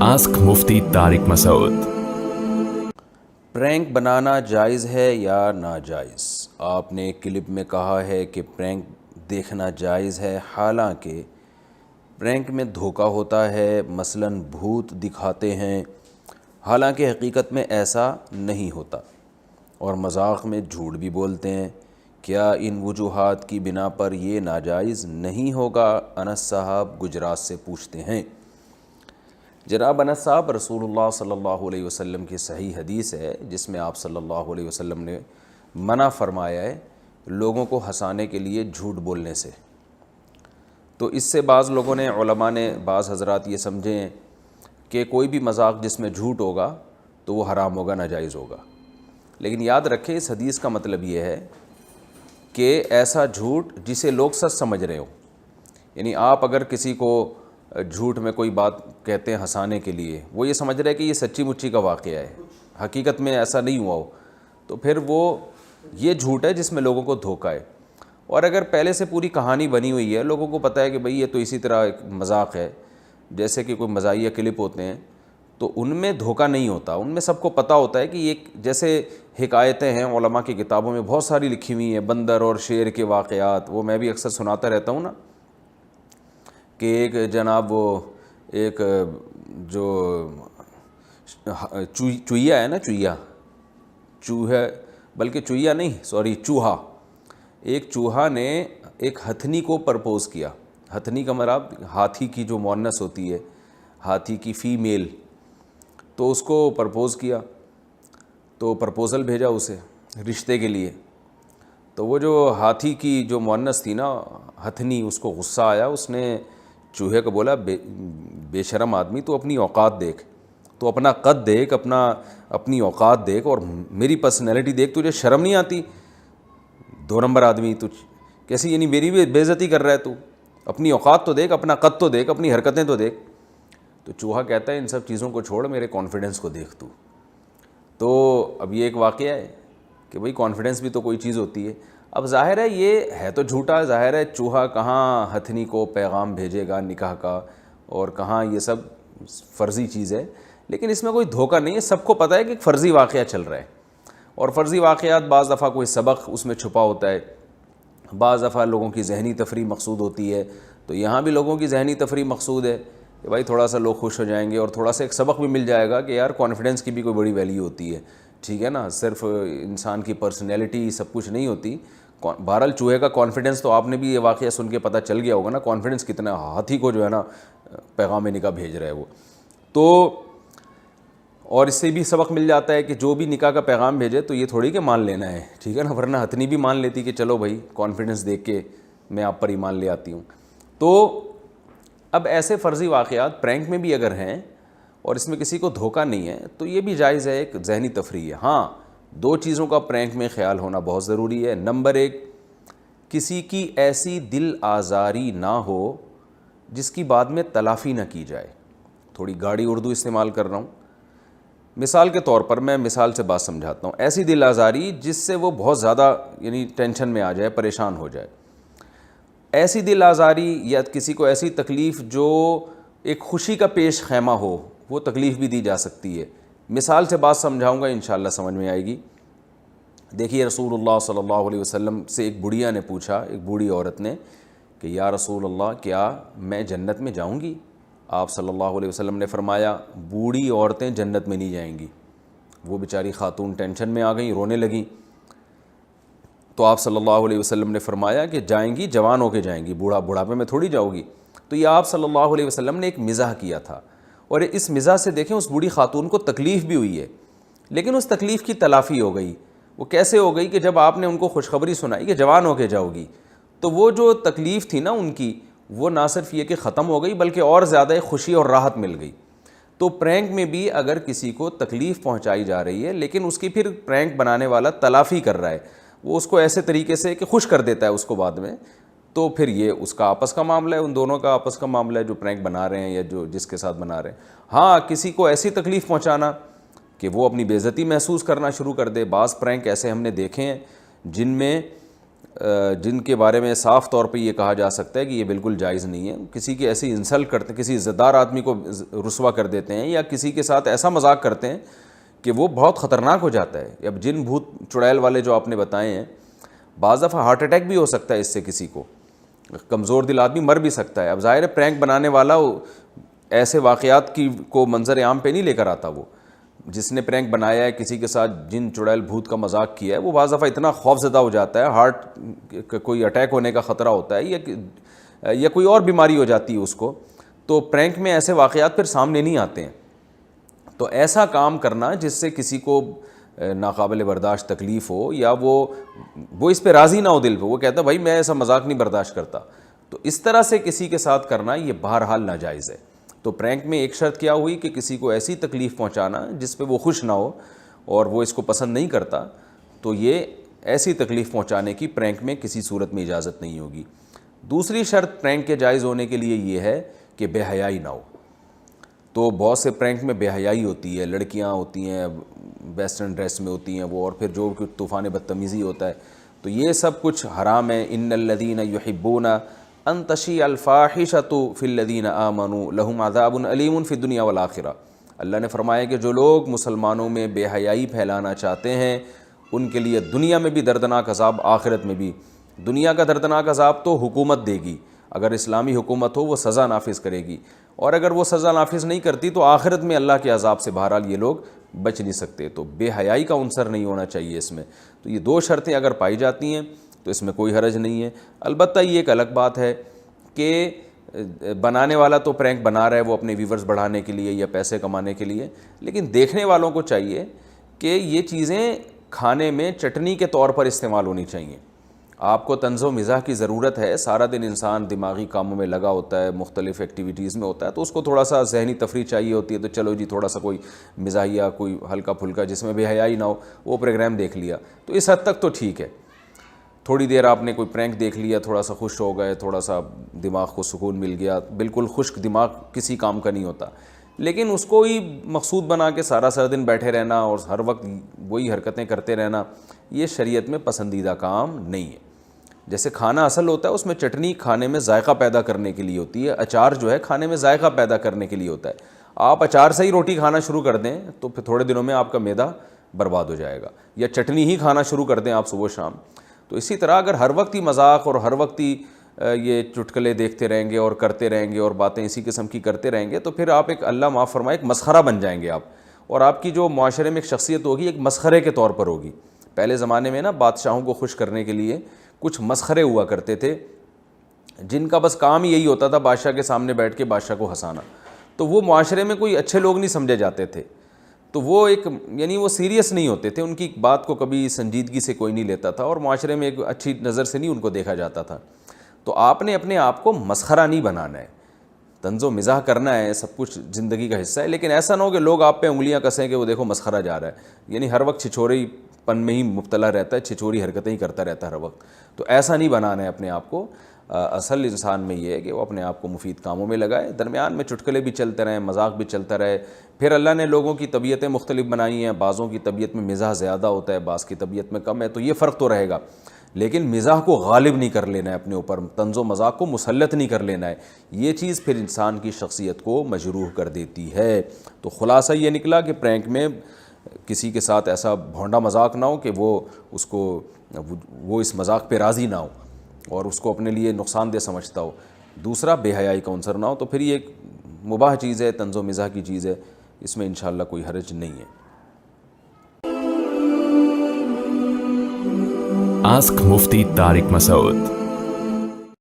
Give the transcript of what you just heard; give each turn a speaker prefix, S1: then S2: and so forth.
S1: Ask मुफ्ती Tariq Masood.
S2: Prank बनाना जायज़ है या नाजायज़? आपने एक क्लिप में कहा है कि प्रैंक देखना जायज़ है, हालांकि प्रैंक में धोखा होता है, मसलन भूत दिखाते हैं, हालांकि हकीकत में ऐसा नहीं होता, और मजाक में झूठ भी बोलते हैं। क्या इन वजूहात की बिना पर ये नाजायज़ नहीं होगा? अनस साहब गुजरात से पूछते हैं। जनाब अनस साहब, रसूलुल्लाह सल्लल्लाहु अलैहि वसल्लम की सही हदीस है जिसमें आप सल्लल्लाहु अलैहि वसल्लम ने मना फरमाया है लोगों को हंसाने के लिए झूठ बोलने से। तो इससे बाज़ लोगों ने, उलमा ने, बाज़ हज़रात ये समझे हैं कि कोई भी मजाक जिसमें झूठ होगा तो वो हराम होगा, नाजायज़ होगा। लेकिन याद रखें, इस हदीस का मतलब ये है कि ऐसा झूठ जिसे लोग सच समझ रहे हो। यानी आप अगर किसी को झूठ में कोई बात कहते हैं हंसाने के लिए, वो ये समझ रहे हैं कि ये सच्ची मुच्ची का वाक़या है, हकीकत में ऐसा नहीं हुआ हो, तो फिर वो ये झूठ है जिसमें लोगों को धोखा है। और अगर पहले से पूरी कहानी बनी हुई है, लोगों को पता है कि भाई ये तो इसी तरह एक मजाक है, जैसे कि कोई मज़ाहिया क्लिप होते हैं, तो उनमें धोखा नहीं होता। उनमें सबको पता होता है कि ये जैसे हिकायतें हैं उलमा की किताबों में बहुत सारी लिखी हुई हैं, बंदर और शेर के वाक़यात, वो मैं भी अक्सर सुनाता रहता हूँ ना, कि एक जनाब वो एक जो चूहिया है ना, चूहा, बल्कि चूहिया नहीं, सॉरी, चूहा, एक चूहा ने एक हथनी को प्रपोज़ किया। हथनी का मतलब हाथी की जो मुअन्नस होती है, हाथी की फ़ीमेल, तो उसको प्रपोज़ किया, तो प्रपोज़ल भेजा उसे रिश्ते के लिए। तो वो जो हाथी की जो मुअन्नस थी ना, हथनी, उसको गुस्सा आया। उसने चूहे को बोला, बेशरम आदमी, तो अपनी औकात देख, तो अपना कद देख, अपनी औकात देख, और मेरी पर्सनैलिटी देख, तुझे शर्म नहीं आती? 2 नंबर आदमी तुझ कैसी, यानी मेरी भी बेइज्जती कर रहा है तू? अपनी औकात तो देख, अपना कद तो देख, अपनी हरकतें तो देख। तो चूहा कहता है इन सब चीज़ों को छोड़, मेरे कॉन्फिडेंस को देख तू। तो अब ये एक वाक़या है कि भाई कॉन्फिडेंस भी तो कोई चीज़ होती है। अब ज़ाहिर है ये है तो झूठा, ज़ाहिर है चूहा कहाँ हथनी को पैगाम भेजेगा निकाह का, और कहाँ ये सब फ़र्ज़ी चीज़ है। लेकिन इसमें कोई धोखा नहीं है, सबको पता है कि एक फ़र्ज़ी वाक़या चल रहा है, और फ़र्ज़ी वाक़यात बाज़ दफ़ा कोई सबक उसमें छुपा होता है, बाज़ दफ़ा लोगों की ज़हनी तफरीह मकसूद होती है। तो यहाँ भी लोगों की ज़हनी तफरीह मकसूद है कि भाई थोड़ा सा लोग खुश हो जाएंगे, और थोड़ा सा एक सबक भी मिल जाएगा कि यार कॉन्फिडेंस की भी कोई बड़ी वैल्यू होती है, ठीक है ना, सिर्फ इंसान की पर्सनैलिटी सब कुछ नहीं होती। बहरहाल चूहे का कॉन्फिडेंस, तो आपने भी ये वाक़या सुन के पता चल गया होगा ना, कॉन्फिडेंस कितना, हाथी को जो है ना पैगाम निकाह भेज रहा है वो। तो और इससे भी सबक मिल जाता है कि जो भी निकाह का पैगाम भेजे तो ये थोड़ी कि मान लेना है, ठीक है ना, वरना हथनी भी मान लेती कि चलो भाई कॉन्फिडेंस देख के मैं आप पर ईमान ले आती हूँ। तो अब ऐसे फ़र्ज़ी वाक़यात प्रैंक में भी अगर हैं और इसमें किसी को धोखा नहीं है, तो ये भी जायज़ है, एक ज़हनी तफरीह है। हाँ, 2 चीज़ों का प्रैंक में ख्याल होना बहुत ज़रूरी है। नंबर 1, किसी की ऐसी दिल आज़ारी ना हो जिसकी बाद में तलाफ़ी ना की जाए। थोड़ी गाढ़ी उर्दू इस्तेमाल कर रहा हूँ। मिसाल के तौर पर मैं मिसाल से बात समझाता हूँ। ऐसी दिल आज़ारी जिससे वो बहुत ज़्यादा यानी टेंशन में आ जाए, परेशान हो जाए। ऐसी दिल आज़ारी या किसी को ऐसी तकलीफ़ जो एक ख़ुशी का पेश ख़ैमा हो, वो तकलीफ़ भी दी जा सकती है। मिसाल से बात समझाऊंगा, इंशाअल्लाह समझ में आएगी। देखिए, रसूलुल्लाह सल्लल्लाहु अलैहि वसल्लम से एक बुढ़िया ने पूछा, एक बूढ़ी औरत ने, कि या रसूलल्लाह, क्या मैं जन्नत में जाऊंगी? आप सल्लल्लाहु अलैहि वसल्लम ने फरमाया, बूढ़ी औरतें जन्नत में नहीं जाएंगी। वो बेचारी खातून टेंशन में आ गई, रोने लगी। तो आप सल्लल्लाहु अलैहि वसल्लम ने फरमाया कि जाएंगी, जवान होके जाएंगी, बुढ़ापे में थोड़ी जाओगी। तो ये आप सल्लल्लाहु अलैहि वसल्लम ने एक मिज़ाह किया था, और इस मिज़ाह से देखें उस बूढ़ी खातून को तकलीफ़ भी हुई है, लेकिन उस तकलीफ़ की तलाफ़ी हो गई। वो कैसे हो गई कि जब आपने उनको खुशखबरी सुनाई कि जवान होके जाओगी, तो वो जो तकलीफ़ थी ना उनकी, वो ना सिर्फ ये कि ख़त्म हो गई, बल्कि और ज़्यादा खुशी और राहत मिल गई। तो प्रैंक में भी अगर किसी को तकलीफ़ पहुँचाई जा रही है, लेकिन उसकी फिर प्रैंक बनाने वाला तलाफ़ी कर रहा है, वो उसको ऐसे तरीके से कि खुश कर देता है उसको बाद में, तो फिर ये उसका आपस का मामला है, उन दोनों का आपस का मामला है, जो प्रैंक बना रहे हैं या जो जिसके साथ बना रहे हैं। हाँ, किसी को ऐसी तकलीफ़ पहुँचाना कि वो अपनी बेइज्जती महसूस करना शुरू कर दे। बाज़ प्रैंक ऐसे हमने देखे हैं जिनमें جن کے بارے میں صاف طور پہ یہ کہا جا سکتا ہے کہ یہ بالکل جائز نہیں ہے. کسی کی ایسی انسلٹ کرتے ہیں, کسی عزت دار آدمی کو رسوا کر دیتے ہیں, یا کسی کے ساتھ ایسا مذاق کرتے ہیں کہ وہ بہت خطرناک ہو جاتا ہے. اب جن بھوت چڑیل والے جو آپ نے بتائے ہیں, بعض دفعہ ہارٹ اٹیک بھی ہو سکتا ہے اس سے, کسی کو کمزور دل آدمی مر بھی سکتا ہے. اب ظاہر ہے پرینک بنانے والا ایسے واقعات کو منظر عام پہ نہیں لے کر آتا. وہ جس نے پرینک بنایا ہے, کسی کے ساتھ جن چڑیل بھوت کا مذاق کیا ہے, وہ بعض دفعہ اتنا خوف زدہ ہو جاتا ہے, ہارٹ کوئی اٹیک ہونے کا خطرہ ہوتا ہے, یا کوئی اور بیماری ہو جاتی ہے اس کو, تو پرینک میں ایسے واقعات پھر سامنے نہیں آتے ہیں. تو ایسا کام کرنا جس سے کسی کو ناقابل برداشت تکلیف ہو, یا وہ اس پہ راضی نہ ہو دل پہ, وہ کہتا ہے بھائی میں ایسا مذاق نہیں برداشت کرتا, تو اس طرح سے کسی کے ساتھ کرنا یہ بہرحال ناجائز ہے. تو پرینک میں ایک شرط کیا ہوئی کہ کسی کو ایسی تکلیف پہنچانا جس پہ وہ خوش نہ ہو اور وہ اس کو پسند نہیں کرتا, تو یہ ایسی تکلیف پہنچانے کی پرینک میں کسی صورت میں اجازت نہیں ہوگی. دوسری شرط پرینک کے جائز ہونے کے لیے یہ ہے کہ بے حیائی نہ ہو. تو بہت سے پرینک میں بے حیائی ہوتی ہے, لڑکیاں ہوتی ہیں ویسٹرن ڈریس میں ہوتی ہیں وہ, اور پھر جو کچھ طوفان بدتمیزی ہوتا ہے, تو یہ سب کچھ حرام ہے. ان الذین یحبون ان تشیع الفاحشۃ فی الذین آمنوا لہم عذاب علیم فی الدنیا والآخرہ. اللہ نے فرمایا کہ جو لوگ مسلمانوں میں بے حیائی پھیلانا چاہتے ہیں ان کے لیے دنیا میں بھی دردناک عذاب, آخرت میں بھی. دنیا کا دردناک عذاب تو حکومت دے گی, اگر اسلامی حکومت ہو وہ سزا نافذ کرے گی, اور اگر وہ سزا نافذ نہیں کرتی تو آخرت میں اللہ کے عذاب سے بہرحال یہ لوگ بچ نہیں سکتے. تو بے حیائی کا عنصر نہیں ہونا چاہیے اس میں. تو یہ دو شرطیں اگر پائی جاتی ہیں تو اس میں کوئی حرج نہیں ہے. البتہ یہ ایک الگ بات ہے کہ بنانے والا تو پرینک بنا رہا ہے وہ اپنے ویورز بڑھانے کے لیے یا پیسے کمانے کے لیے, لیکن دیکھنے والوں کو چاہیے کہ یہ چیزیں کھانے میں چٹنی کے طور پر استعمال ہونی چاہیے. آپ کو طنز و مزاح کی ضرورت ہے, سارا دن انسان دماغی کاموں میں لگا ہوتا ہے, مختلف ایکٹیویٹیز میں ہوتا ہے, تو اس کو تھوڑا سا ذہنی تفریح چاہیے ہوتی ہے. تو چلو جی تھوڑا سا کوئی مزاحیہ, کوئی ہلکا پھلکا جس میں بے حیائی نہ ہو, وہ پروگرام دیکھ لیا, تو اس حد تک تو ٹھیک ہے. تھوڑی دیر آپ نے کوئی پرینک دیکھ لیا, تھوڑا سا خوش ہو گئے, تھوڑا سا دماغ کو سکون مل گیا. بالکل خشک دماغ کسی کام کا نہیں ہوتا, لیکن اس کو ہی مقصود بنا کے سارا دن بیٹھے رہنا اور ہر وقت وہی حرکتیں کرتے رہنا, یہ شریعت میں پسندیدہ کام نہیں ہے. جیسے کھانا اصل ہوتا ہے اس میں چٹنی کھانے میں ذائقہ پیدا کرنے کے لیے ہوتی ہے, اچار جو ہے کھانے میں ذائقہ پیدا کرنے کے لیے ہوتا ہے. آپ اچار سے ہی روٹی کھانا شروع کر دیں تو پھر تھوڑے دنوں میں آپ کا معدہ برباد ہو جائے گا, یا چٹنی ہی کھانا شروع کر دیں آپ صبح شام. تو اسی طرح اگر ہر وقت ہی مذاق اور ہر وقت ہی یہ چٹکلے دیکھتے رہیں گے اور کرتے رہیں گے اور باتیں اسی قسم کی کرتے رہیں گے, تو پھر آپ ایک, اللہ معاف فرمائے, ایک مسخرہ بن جائیں گے آپ, اور آپ کی جو معاشرے میں ایک شخصیت ہوگی ایک مسخرے کے طور پر ہوگی. پہلے زمانے میں نا بادشاہوں کو خوش کرنے کے لیے کچھ مسخرے ہوا کرتے تھے جن کا بس کام ہی یہی ہوتا تھا بادشاہ کے سامنے بیٹھ کے بادشاہ کو ہنسانا. تو وہ معاشرے میں کوئی اچھے لوگ نہیں سمجھے جاتے تھے, تو وہ ایک یعنی وہ سیریس نہیں ہوتے تھے, ان کی بات کو کبھی سنجیدگی سے کوئی نہیں لیتا تھا, اور معاشرے میں ایک اچھی نظر سے نہیں ان کو دیکھا جاتا تھا. تو آپ نے اپنے آپ کو مسخرہ نہیں بنانا ہے, طنز و مزاح کرنا ہے, سب کچھ زندگی کا حصہ ہے, لیکن ایسا نہ ہو کہ لوگ آپ پہ انگلیاں کسیں کہ وہ دیکھو مسخرہ جا رہا ہے, یعنی ہر وقت چھچوری پن میں ہی مبتلا رہتا ہے, چھچوری حرکتیں ہی کرتا رہتا ہے ہر وقت. تو ایسا نہیں بنانا ہے اپنے آپ کو. اصل انسان میں یہ ہے کہ وہ اپنے آپ کو مفید کاموں میں لگائے, درمیان میں چٹکلے بھی چلتے رہیں, مذاق بھی چلتا رہے. پھر اللہ نے لوگوں کی طبیعتیں مختلف بنائی ہیں, بعضوں کی طبیعت میں مزاح زیادہ ہوتا ہے, بعض کی طبیعت میں کم ہے, تو یہ فرق تو رہے گا, لیکن مزاح کو غالب نہیں کر لینا ہے اپنے اوپر, طنز و مذاق کو مسلط نہیں کر لینا ہے. یہ چیز پھر انسان کی شخصیت کو مجروح کر دیتی ہے. تو خلاصہ یہ نکلا کہ پرینک میں کسی کے ساتھ ایسا بھونڈا مذاق نہ ہو کہ وہ اس مذاق پہ راضی نہ ہو اور اس کو اپنے لیے نقصان دہ سمجھتا ہو. دوسرا بے حیائی کا عنصر نہ ہو. تو پھر یہ ایک مباح چیز ہے, طنز و مزاح کی چیز ہے, اس میں انشاءاللہ کوئی حرج نہیں ہے.
S1: Ask Mufti Tariq Masoud.